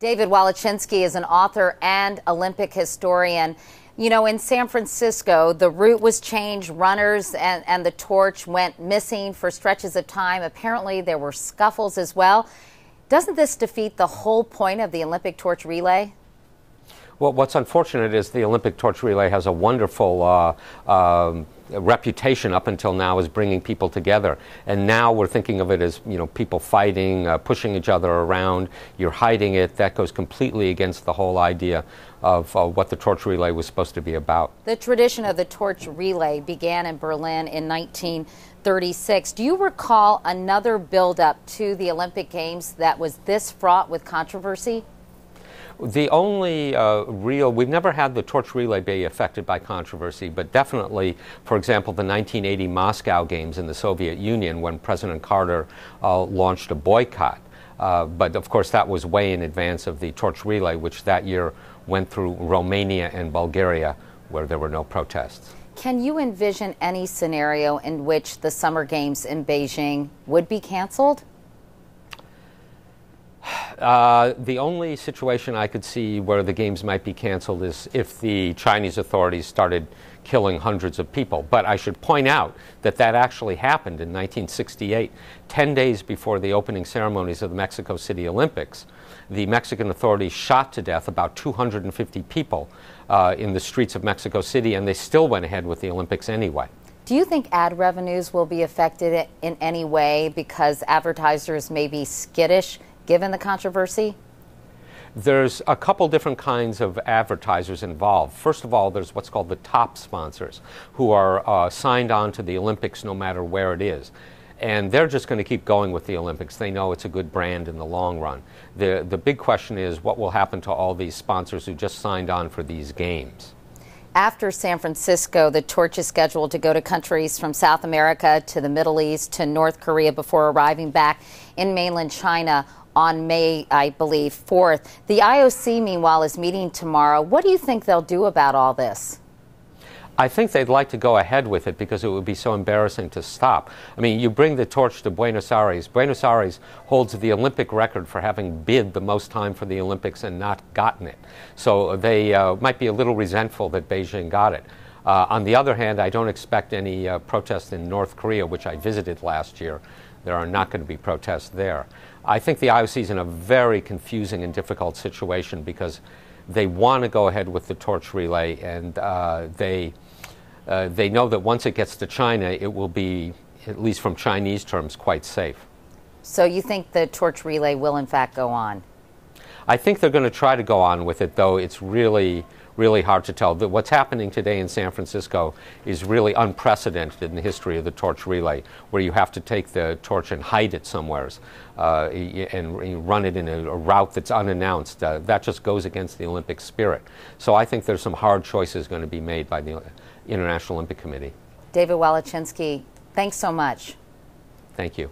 David Wallechinsky is an author and Olympic historian. You know, in San Francisco, the route was changed. Runners and the torch went missing for stretches of time. Apparently, there were scuffles as well. Doesn't this defeat the whole point of the Olympic torch relay? Well, what's unfortunate is the Olympic torch relay has a wonderful reputation up until now as bringing people together. And now we're thinking of it as, you know, people fighting, pushing each other around. You're hiding it. That goes completely against the whole idea of what the torch relay was supposed to be about. The tradition of the torch relay began in Berlin in 1936. Do you recall another build-up to the Olympic Games that was this fraught with controversy? The only we've never had the torch relay be affected by controversy, but definitely, for example, the 1980 Moscow Games in the Soviet Union when President Carter launched a boycott. But of course that was way in advance of the torch relay, which that year went through Romania and Bulgaria, where there were no protests. Can you envision any scenario in which the Summer Games in Beijing would be canceled? The only situation I could see where the games might be canceled is if the Chinese authorities started killing hundreds of people. But I should point out that that actually happened in 1968, 10 days before the opening ceremonies of the Mexico City Olympics. The Mexican authorities shot to death about 250 people in the streets of Mexico City, and they still went ahead with the Olympics anyway. Do you think ad revenues will be affected in any way because advertisers may be skittish given the controversy? There's a couple different kinds of advertisers involved. First of all, there's what's called the top sponsors, who are signed on to the Olympics no matter where it is. And they're just going to keep going with the Olympics. They know it's a good brand in the long run. The big question is what will happen to all these sponsors who just signed on for these games. After San Francisco, the torch is scheduled to go to countries from South America to the Middle East to North Korea before arriving back in mainland China on May, I believe, 4th. The IOC, meanwhile, is meeting tomorrow. What do you think they'll do about all this? I think they'd like to go ahead with it because it would be so embarrassing to stop. I mean, you bring the torch to Buenos Aires. Buenos Aires holds the Olympic record for having bid the most time for the Olympics and not gotten it. So they might be a little resentful that Beijing got it. On the other hand, I don't expect any protests in North Korea, which I visited last year. There are not going to be protests there. I think the IOC is in a very confusing and difficult situation because they want to go ahead with the torch relay, and they know that once it gets to China, it will be, at least from Chinese terms, quite safe. So you think the torch relay will in fact go on? I think they're going to try to go on with it, though it's really hard to tell. What's happening today in San Francisco is really unprecedented in the history of the torch relay, where you have to take the torch and hide it somewhere and run it in a route that's unannounced. That just goes against the Olympic spirit. So I think there's some hard choices going to be made by the International Olympic Committee. David Wallechinsky, thanks so much. Thank you.